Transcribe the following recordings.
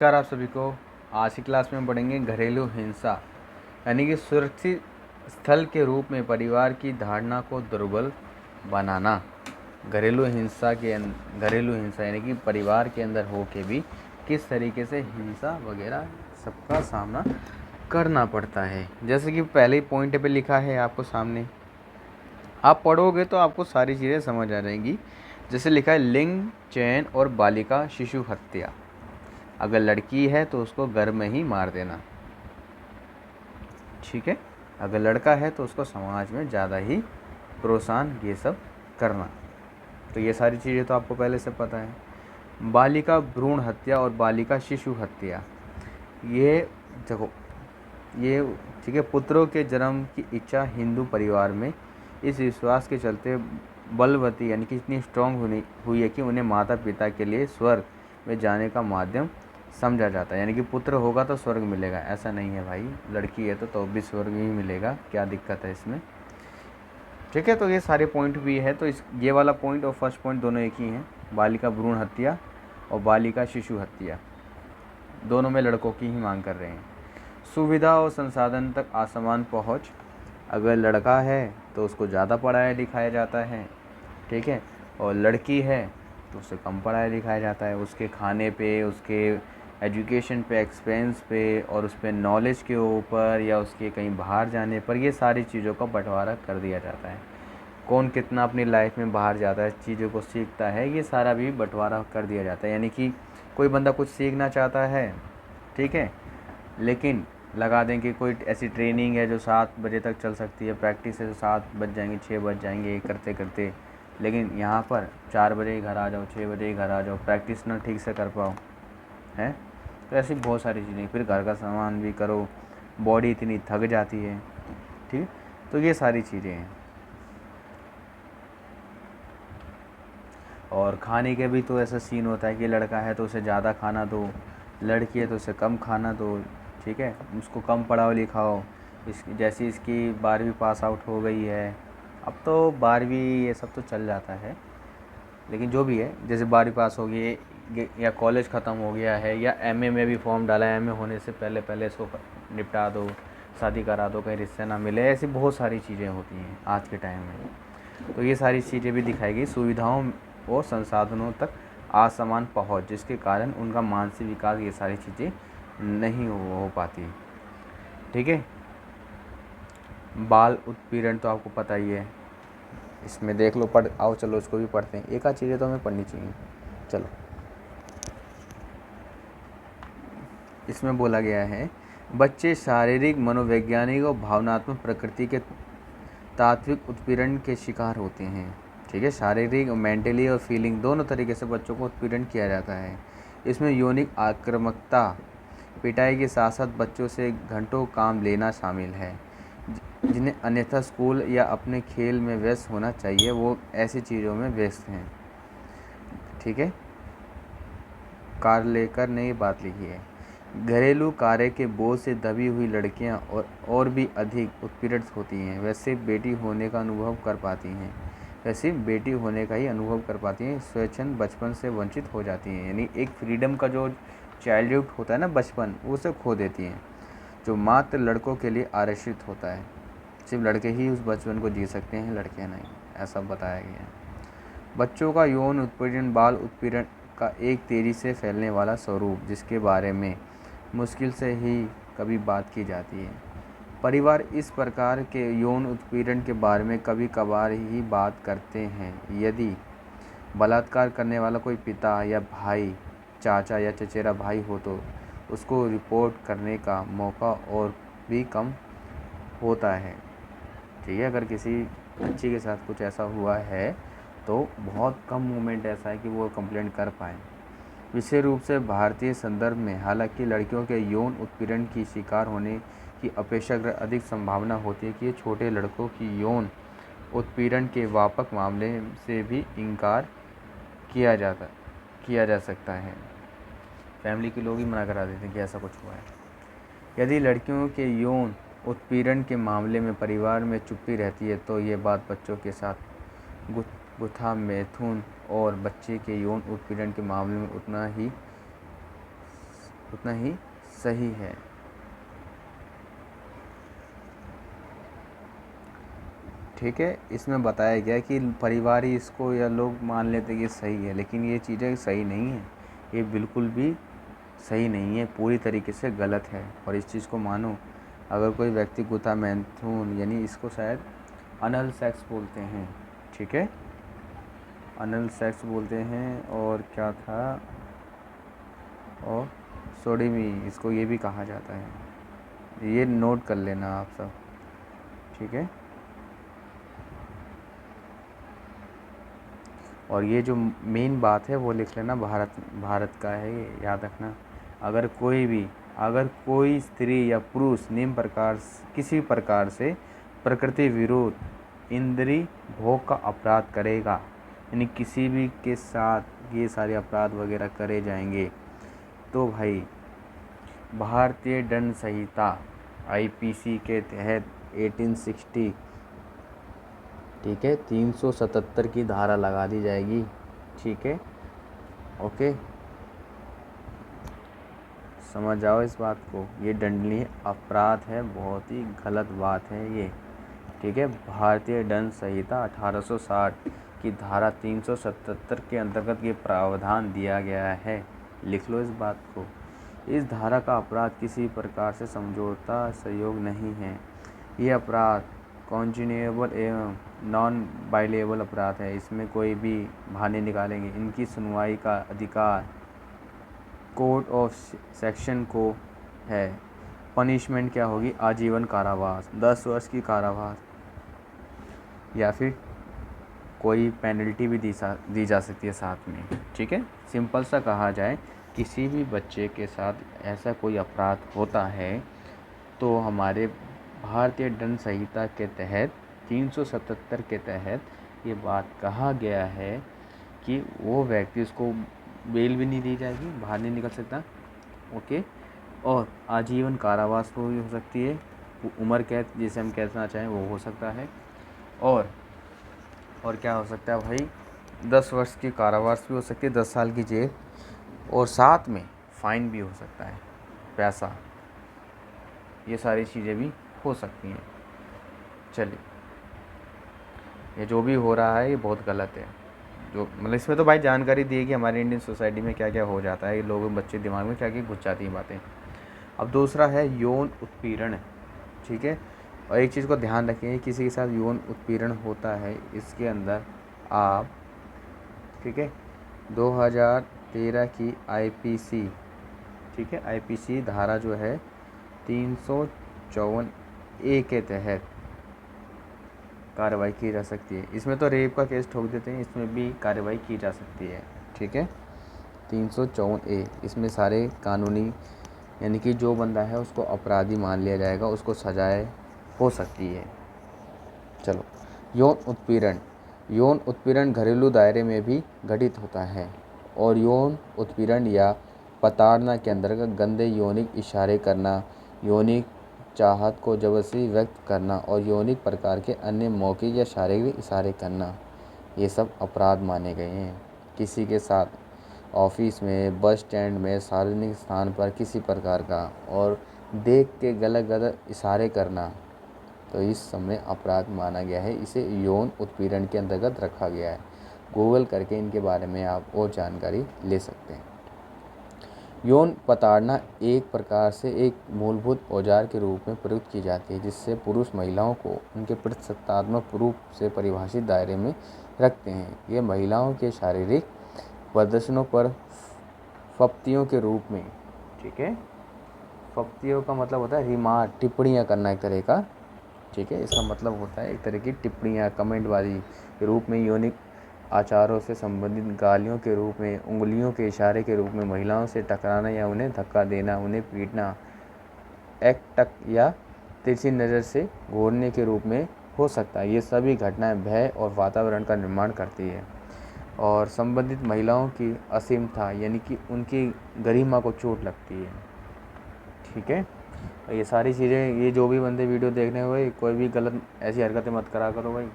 नमस्कार आप सभी को। आज की क्लास में पढ़ेंगे घरेलू हिंसा यानी कि सुरक्षित स्थल के रूप में परिवार की धारणा को दुर्बल बनाना। घरेलू हिंसा यानी कि परिवार के अंदर हो के भी किस तरीके से हिंसा वगैरह सबका सामना करना पड़ता है। जैसे कि पहले ही पॉइंट पे लिखा है आपको सामने, आप पढ़ोगे तो आपको सारी चीज़ें समझ आ जाएंगी। जैसे लिखा है लिंग चयन और बालिका शिशु हत्या। अगर लड़की है तो उसको घर में ही मार देना, ठीक है। अगर लड़का है तो उसको समाज में ज़्यादा ही प्रोत्साहन ये सब करना। तो ये सारी चीज़ें तो आपको पहले से पता है। बालिका भ्रूण हत्या और बालिका शिशु हत्या, ये देखो, ये ठीक है। पुत्रों के जन्म की इच्छा हिंदू परिवार में इस विश्वास के चलते बलवती यानी कि इतनी स्ट्रांग हुई है कि उन्हें माता पिता के लिए स्वर्ग में जाने का माध्यम समझा जाता है। यानी कि पुत्र होगा तो स्वर्ग मिलेगा, ऐसा नहीं है भाई। लड़की है तो भी स्वर्ग ही मिलेगा, क्या दिक्कत है इसमें, ठीक है। तो ये सारे पॉइंट भी है। तो ये वाला पॉइंट और फर्स्ट पॉइंट दोनों एक ही हैं। बालिका भ्रूण हत्या और बालिका शिशु हत्या दोनों में लड़कों की ही मांग कर रहे हैं। सुविधा और संसाधन तक असमान पहुँच, अगर लड़का है तो उसको ज़्यादा पढ़ाया लिखाया जाता है, ठीक है, और लड़की है तो उसे कम पढ़ाया लिखाया जाता है। उसके खाने पे, उसके एजुकेशन पे, एक्सपेंस पे और उस पर नॉलेज के ऊपर या उसके कहीं बाहर जाने पर ये सारी चीज़ों का बंटवारा कर दिया जाता है। कौन कितना अपनी लाइफ में बाहर जाता है, चीज़ों को सीखता है, ये सारा भी बंटवारा कर दिया जाता है। यानी कि कोई बंदा कुछ सीखना चाहता है, ठीक है, लेकिन लगा दें कि कोई ऐसी ट्रेनिंग है जो 7 बजे तक चल सकती है, प्रैक्टिस है तो 7 बज जाएंगे, 6 बज जाएंगे करते करते, लेकिन यहाँ पर 4 बजे ही घर आ जाओ, 6 बजे ही घर आ जाओ, प्रैक्टिस ना ठीक से कर पाओ, है। तो ऐसी बहुत सारी चीज़ें, फिर घर का सामान भी करो, बॉडी इतनी थक जाती है, ठीक। तो ये सारी चीज़ें हैं। और खाने के भी तो ऐसा सीन होता है कि लड़का है तो उसे ज़्यादा खाना दो, लड़की है तो उसे कम खाना दो, ठीक है। उसको कम पढ़ाओ लिखाओ। जैसी इसकी 12वीं पास आउट हो गई है, अब तो 12वीं ये सब तो चल जाता है, लेकिन जो भी है, जैसे 12वीं पास हो गई या कॉलेज ख़त्म हो गया है या एमए में भी फॉर्म डाला है, एमए होने से पहले पहले इसको निपटा दो, शादी करा दो, कहीं रिश्ते ना मिले, ऐसी बहुत सारी चीज़ें होती हैं आज के टाइम में। तो ये सारी चीज़ें भी दिखाई गई। सुविधाओं और संसाधनों तक असमान पहुंच, जिसके कारण उनका मानसिक विकास, ये सारी चीज़ें नहीं हो पाती, ठीक है। बाल उत्पीड़न तो आपको पता ही है, इसमें देख लो, पढ़ आओ, चलो इसको भी पढ़ते हैं। एक आध चीज़ें तो हमें पढ़नी चाहिए। चलो, इसमें बोला गया है बच्चे शारीरिक, मनोवैज्ञानिक और भावनात्मक प्रकृति के तात्विक उत्पीड़न के शिकार होते हैं, ठीक है। शारीरिक, मेंटली और फीलिंग दोनों तरीके से बच्चों को उत्पीड़न किया जाता है। इसमें यौनिक आक्रामकता, पिटाई के साथ साथ बच्चों से घंटों काम लेना शामिल है। जिन्हें अन्यथा स्कूल या अपने खेल में व्यस्त होना चाहिए, वो ऐसी चीज़ों में व्यस्त हैं, ठीक है। कार्य लेकर नई बात लिखी है। घरेलू कार्य के बोझ से दबी हुई लड़कियां और भी अधिक उत्पीड़ित होती हैं। वैसे बेटी होने का अनुभव कर पाती हैं, वैसे बेटी होने का ही अनुभव कर पाती हैं, स्वच्छंद बचपन से वंचित हो जाती हैं। यानी एक फ्रीडम का जो चाइल्डहुड होता है ना, बचपन, वो उसे खो देती हैं, जो मात्र लड़कों के लिए आरक्षित होता है। सिर्फ लड़के ही उस बचपन को जी सकते हैं, लड़कियां नहीं, ऐसा बताया गया है। बच्चों का यौन उत्पीड़न बाल उत्पीड़न का एक तेज़ी से फैलने वाला स्वरूप, जिसके बारे में मुश्किल से ही कभी बात की जाती है। परिवार इस प्रकार के यौन उत्पीड़न के बारे में कभी कभार ही बात करते हैं। यदि बलात्कार करने वाला कोई पिता या भाई, चाचा या चचेरा भाई हो तो उसको रिपोर्ट करने का मौका और भी कम होता है, ठीक है। अगर किसी बच्चे के साथ कुछ ऐसा हुआ है तो बहुत कम मोमेंट ऐसा है कि वो कंप्लेंट कर पाए। विशेष रूप से भारतीय संदर्भ में, हालांकि लड़कियों के यौन उत्पीड़न की शिकार होने की अपेक्षाकृत अधिक संभावना होती है कि छोटे लड़कों की यौन उत्पीड़न के व्यापक मामले से भी इनकार किया जा सकता है। फैमिली के लोग ही मना करा देते हैं कि ऐसा कुछ हुआ है। यदि लड़कियों के यौन उत्पीड़न के मामले में परिवार में चुप्पी रहती है तो ये बात बच्चों के साथ गुथा मैथुन और बच्चे के यौन उत्पीड़न के मामले में उतना ही उतना ही सही है। ठीक है, इसमें बताया गया कि परिवार ही इसको या लोग मान लेते कि सही है, लेकिन ये चीज़ें सही नहीं है, ये बिल्कुल भी सही नहीं है, पूरी तरीके से गलत है। और इस चीज़ को मानो, अगर कोई व्यक्ति गुतामैथुन यानी इसको शायद अनल सेक्स बोलते हैं, ठीक है, अनल सेक्स बोलते हैं, और क्या था, और सोडोमी इसको ये भी कहा जाता है, ये नोट कर लेना आप सब, ठीक है। और ये जो मेन बात है वो लिख लेना, भारत का है ये, याद रखना। अगर कोई स्त्री या पुरुष निम्न प्रकार किसी प्रकार से प्रकृति विरोध इंद्रिय भोग का अपराध करेगा, यानी किसी भी के साथ ये सारे अपराध वगैरह करे जाएंगे, तो भाई भारतीय दंड संहिता आईपीसी के तहत 1860, ठीक है, 377 की धारा लगा दी जाएगी, ठीक है, ओके, समझ जाओ इस बात को, ये दंडनीय अपराध है, बहुत ही गलत बात है ये, ठीक है। भारतीय दंड संहिता 1860 की धारा 377 के अंतर्गत ये प्रावधान दिया गया है, लिख लो इस बात को। इस धारा का अपराध किसी प्रकार से समझौता सहयोग नहीं है, ये अपराध कॉन्जिनेबल एवं नॉन बाइलेबल अपराध है, इसमें कोई भी बहाने निकालेंगे, इनकी सुनवाई का अधिकार कोर्ट ऑफ सेक्शन को है। पनिशमेंट क्या होगी, आजीवन कारावास, 10 वर्ष की कारावास, या फिर कोई पेनल्टी भी दी जा सकती है साथ में, ठीक है। सिंपल सा कहा जाए, किसी भी बच्चे के साथ ऐसा कोई अपराध होता है तो हमारे भारतीय दंड संहिता के तहत 377 के तहत ये बात कहा गया है कि वो व्यक्ति, उसको बेल भी नहीं दी जाएगी, बाहर नहीं निकल सकता, ओके, और आजीवन कारावास भी हो सकती है, उम्र कैद जिसे हम कहना चाहें वो हो सकता है, और क्या हो सकता है भाई, 10 वर्ष की कारावास भी हो सकती है, 10 साल की जेल, और साथ में फ़ाइन भी हो सकता है, पैसा, ये सारी चीज़ें भी हो सकती हैं। चलिए, ये जो भी हो रहा है ये बहुत गलत है, जो मतलब इसमें तो भाई जानकारी दी है कि हमारे इंडियन सोसाइटी में क्या क्या हो जाता है, लोगों बच्चे दिमाग में क्या क्या घुस जाती हैं बातें। अब दूसरा है यौन उत्पीड़न, ठीक है, और एक चीज़ को ध्यान रखें, किसी के साथ यौन उत्पीड़न होता है, इसके अंदर आप, ठीक है, 2013 की आईपीसी, ठीक है, आईपीसी धारा जो है 354A के तहत कार्रवाई की जा सकती है। इसमें तो रेप का केस ठोक देते हैं, इसमें भी कार्रवाई की जा सकती है, ठीक है। 354A, इसमें सारे कानूनी, यानी कि जो बंदा है उसको अपराधी मान लिया जाएगा, उसको सजाएं हो सकती है। चलो, यौन उत्पीड़न घरेलू दायरे में भी घटित होता है, और यौन उत्पीड़न या प्रताड़ना के अंतर्गत गंदे यौनिक इशारे करना, यौनिक चाहत को जबरदस्ती व्यक्त करना, और यौनिक प्रकार के अन्य मौखिक या शारीरिक इशारे करना, ये सब अपराध माने गए हैं। किसी के साथ ऑफिस में, बस स्टैंड में, सार्वजनिक स्थान पर किसी प्रकार का और देख के गलत गलत इशारे करना, तो इस समय अपराध माना गया है, इसे यौन उत्पीड़न के अंतर्गत रखा गया है। गूगल करके इनके बारे में आप और जानकारी ले सकते हैं। यौन प्रताड़ना एक प्रकार से एक मूलभूत औजार के रूप में प्रयुक्त की जाती है, जिससे पुरुष महिलाओं को उनके प्रतिशतात्मक रूप से परिभाषित दायरे में रखते हैं। ये महिलाओं के शारीरिक प्रदर्शनों पर फप्तियों के रूप में, ठीक है, फप्तियों का मतलब होता है रिमार्क, टिप्पणियाँ करना एक तरह का, ठीक है, इसका मतलब होता है एक तरह की टिप्पणियाँ, कमेंटबाजी के रूप में, यौनिक आचारों से संबंधित गालियों के रूप में, उंगलियों के इशारे के रूप में, महिलाओं से टकराना या उन्हें धक्का देना, उन्हें पीटना, टक या तिरछी नज़र से घूरने के रूप में हो सकता है। ये सभी घटनाएं भय और वातावरण का निर्माण करती है, और संबंधित महिलाओं की असीमता, यानी कि उनकी गरिमा को चोट लगती है, ठीक है। ये सारी चीज़ें, ये जो भी बंदे वीडियो देखने हुए, कोई भी गलत ऐसी हरकतें मत करा करो भाई,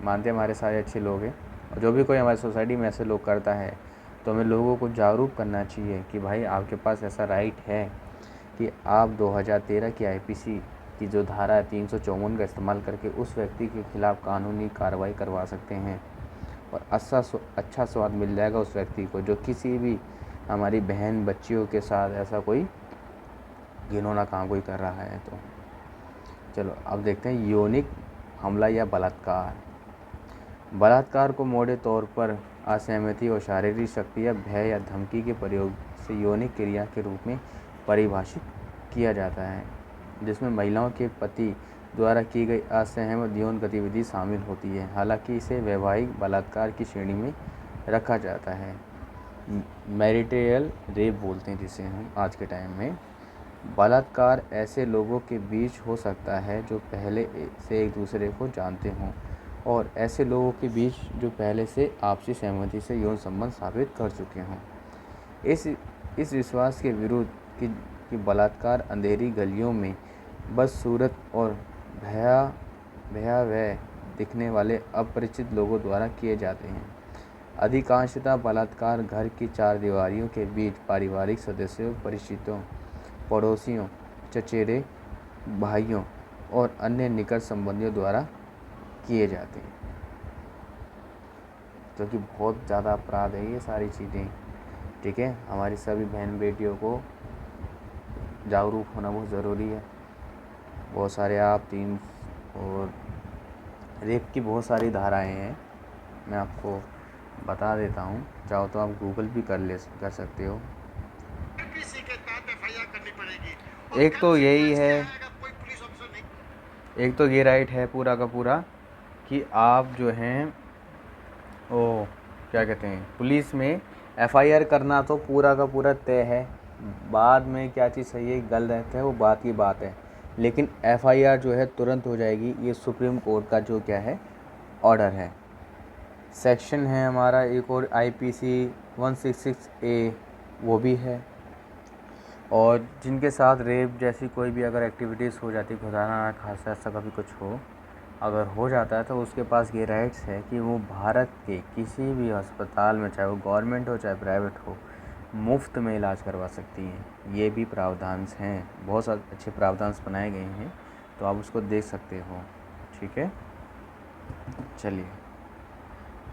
मानते हैं हमारे सारे अच्छे लोग हैं, और जो भी कोई हमारी सोसाइटी में ऐसे लोग करता है तो हमें लोगों को जागरूक करना चाहिए कि भाई आपके पास ऐसा राइट है कि आप 2013 की आईपीसी की जो धारा है 354 का इस्तेमाल करके उस व्यक्ति के खिलाफ़ कानूनी कार्रवाई करवा सकते हैं और अच्छा स्वाद मिल जाएगा उस व्यक्ति को जो किसी भी हमारी बहन बच्चियों के साथ ऐसा कोई घिनौना काम कोई कर रहा है। तो चलो अब देखते हैं यौनिक हमला या बलात्कार। बलात्कार को मोटे तौर पर असहमति और शारीरिक शक्ति या भय या धमकी के प्रयोग से यौनिक क्रिया के रूप में परिभाषित किया जाता है, जिसमें महिलाओं के पति द्वारा की गई असहमत यौन गतिविधि शामिल होती है। हालांकि इसे वैवाहिक बलात्कार की श्रेणी में रखा जाता है। मैरिटल रेप बोलते हैं जिसे हम आज के टाइम में। बलात्कार ऐसे लोगों के बीच हो सकता है जो पहले से एक दूसरे को जानते हों और ऐसे लोगों के बीच जो पहले से आपसी सहमति से यौन संबंध स्थापित कर चुके हों। इस विश्वास के विरुद्ध कि बलात्कार अंधेरी गलियों में बदसूरत और भयावह दिखने वाले अपरिचित लोगों द्वारा किए जाते हैं। अधिकांशतः बलात्कार घर की चार दीवारियों के बीच पारिवारिक सदस्यों, परिचितों, पड़ोसियों, चचेरे भाइयों और अन्य निकट संबंधियों द्वारा किए जाते हैं, क्योंकि बहुत ज़्यादा अपराध है ये सारी चीज़ें। ठीक है, हमारी सभी बहन बेटियों को जागरूक होना बहुत ज़रूरी है। बहुत सारे आप 3 और रेप की बहुत सारी धाराएं हैं, मैं आपको बता देता हूँ, चाहो तो आप गूगल भी कर सकते हो। एक तो यही है, एक तो ये राइट है पूरा का पूरा कि आप जो हैं वो क्या कहते हैं पुलिस में एफआईआर करना तो पूरा का पूरा तय है। बाद में क्या चीज़ सही है गलत है वो बात की बात है, लेकिन एफआईआर जो है तुरंत हो जाएगी। ये सुप्रीम कोर्ट का जो क्या है ऑर्डर है। सेक्शन है हमारा एक और आईपीसी 166A वो भी है। और जिनके साथ रेप जैसी कोई भी अगर एक्टिविटीज़ हो जाती, खुदा ना खास्ता ऐसा कभी कुछ हो अगर हो जाता है, तो उसके पास ये राइट्स है कि वो भारत के किसी भी अस्पताल में, चाहे वो गवर्नमेंट हो चाहे प्राइवेट हो, मुफ्त में इलाज करवा सकती हैं। ये भी प्रावधान हैं, बहुत सारे अच्छे प्रावधान बनाए गए हैं, तो आप उसको देख सकते हो। ठीक है, चलिए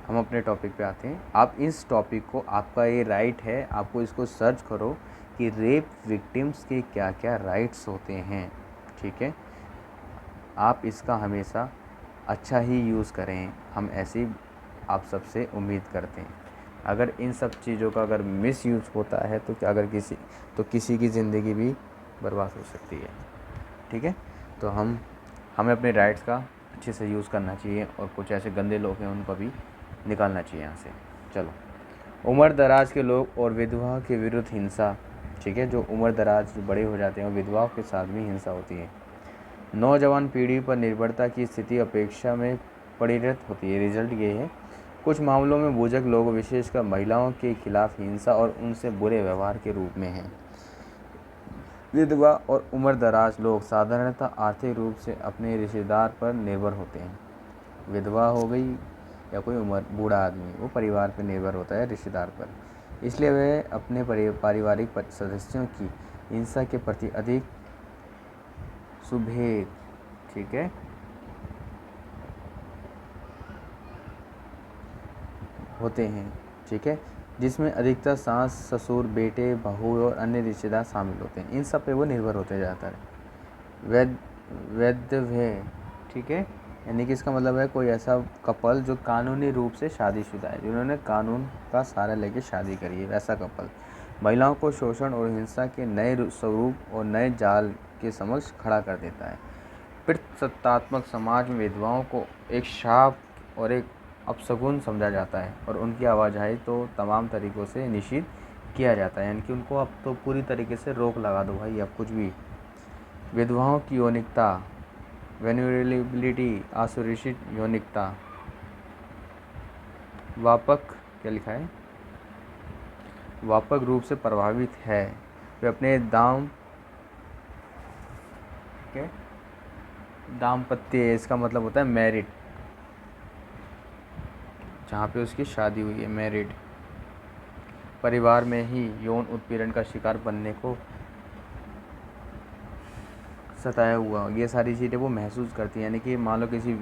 हम अपने टॉपिक पे आते हैं। आप इस टॉपिक को, आपका ये राइट है, आपको इसको सर्च करो कि रेप विक्टिम्स के क्या क्या राइट्स होते हैं। ठीक है, आप इसका हमेशा अच्छा ही यूज़ करें, हम ऐसी आप सबसे उम्मीद करते हैं। अगर इन सब चीज़ों का अगर मिस यूज़ होता है तो अगर किसी की ज़िंदगी भी बर्बाद हो सकती है। ठीक है, तो हमें अपने राइट्स का अच्छे से यूज़ करना चाहिए और कुछ ऐसे गंदे लोग हैं उनको भी निकालना चाहिए यहाँ से। चलो, उम्र दराज के लोग और विधवा के विरुद्ध हिंसा। ठीक है, जो उम्र दराज जो बड़े हो जाते हैं विधवाओं के साथ भी हिंसा होती है। नौजवान पीढ़ी पर निर्भरता की स्थिति अपेक्षा में परिणत होती है। रिजल्ट ये है, कुछ मामलों में बुजुर्ग लोग विशेषकर महिलाओं के खिलाफ हिंसा और उनसे बुरे व्यवहार के रूप में हैं। विधवा और उम्र दराज लोग साधारणतः आर्थिक रूप से अपने रिश्तेदार पर निर्भर होते हैं। विधवा हो गई या कोई बूढ़ा आदमी, वो परिवार पर निर्भर होता है, रिश्तेदार पर, इसलिए वे अपने पारिवारिक सदस्यों की हिंसा के प्रति अधिक सुभेद, ठीक है, होते हैं। ठीक है, जिसमें अधिकतर सास, ससुर, बेटे, बहू और अन्य रिश्तेदार शामिल होते हैं। इन सब पे वो निर्भर होते जाता है। वैधव्य, ठीक है, यानी कि इसका मतलब है कोई ऐसा कपल जो कानूनी रूप से शादीशुदा है, जिन्होंने कानून का सहारा लेके शादी करी है, वैसा कपल महिलाओं को शोषण और हिंसा के नए स्वरूप और नए जाल के समक्ष खड़ा कर देता है। पितृसत्तात्मक समाज में विधवाओं को एक शाप और एक अपशगुन समझा जाता है और उनकी आवाजाही तो तमाम तरीक़ों से निषिद्ध किया जाता है, यानी कि उनको अब तो पूरी तरीके से रोक लगा दो भाई, अब कुछ भी। विधवाओं की यौनिकता, वेन्यूरेबिलिटी, असुरक्षित यौनिकता, व्यापक, क्या लिखा है, व्यापक रूप से प्रभावित है। वे अपने दाम्पत्य, इसका मतलब होता है मैरिड, जहाँ पे उसकी शादी हुई है, मैरिड, परिवार में ही यौन उत्पीड़न का शिकार बनने को सताया हुआ, ये सारी चीज़ें वो महसूस करती हैं। यानी कि मान लो किसी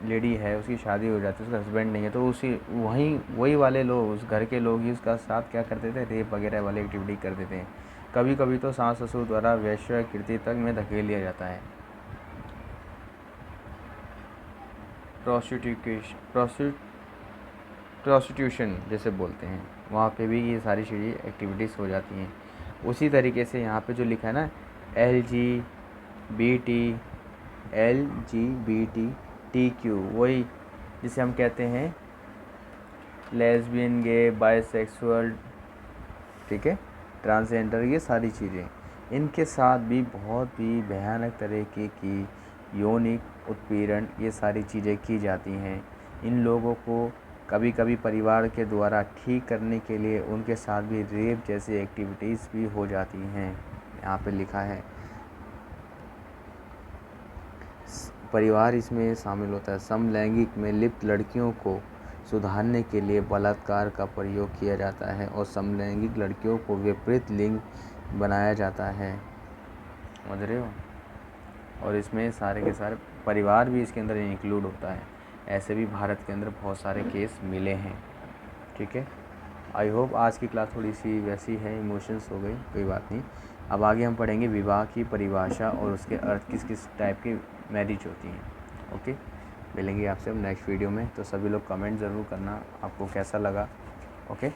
लेडी है, उसकी शादी हो जाती है, उसका हस्बैंड नहीं है, तो उसी वही वाले लोग, उस घर के लोग ही उसका साथ क्या करते थे, रेप वगैरह वाली एक्टिविटी कर देते हैं। कभी कभी तो सास ससुर द्वारा वेश्याकृति तक में धकेल दिया जाता है। प्रोस्टिट्यूशन जैसे बोलते हैं, वहाँ पे भी ये सारी चीज़ें एक्टिविटीज़ हो जाती हैं। उसी तरीके से यहाँ पे जो लिखा है ना, LGBTQ, वही जिसे हम कहते हैं लेस्बियन, गे, बाइसेक्सुअल, ठीक है, ट्रांसजेंडर, ये सारी चीज़ें, इनके साथ भी बहुत ही भयानक तरीके की यौनिक उत्पीड़न, ये सारी चीज़ें की जाती हैं। इन लोगों को कभी कभी परिवार के द्वारा ठीक करने के लिए उनके साथ भी रेप जैसी एक्टिविटीज़ भी हो जाती हैं। यहाँ पे लिखा है परिवार इसमें शामिल होता है। समलैंगिक में लिप्त लड़कियों को सुधारने के लिए बलात्कार का प्रयोग किया जाता है और समलैंगिक लड़कियों को विपरीत लिंग बनाया जाता है। समझ रहे हो? और इसमें सारे के सारे परिवार भी इसके अंदर इंक्लूड होता है। ऐसे भी भारत के अंदर बहुत सारे केस मिले हैं। ठीक है, आई होप आज की क्लास थोड़ी सी वैसी है, इमोशंस हो गई, कोई बात नहीं। अब आगे हम पढ़ेंगे विवाह की परिभाषा और उसके अर्थ किस किस टाइप की मैरिज होती हैं। ओके, मिलेंगे आपसे अब नेक्स्ट वीडियो में। तो सभी लोग कमेंट ज़रूर करना आपको कैसा लगा। ओके।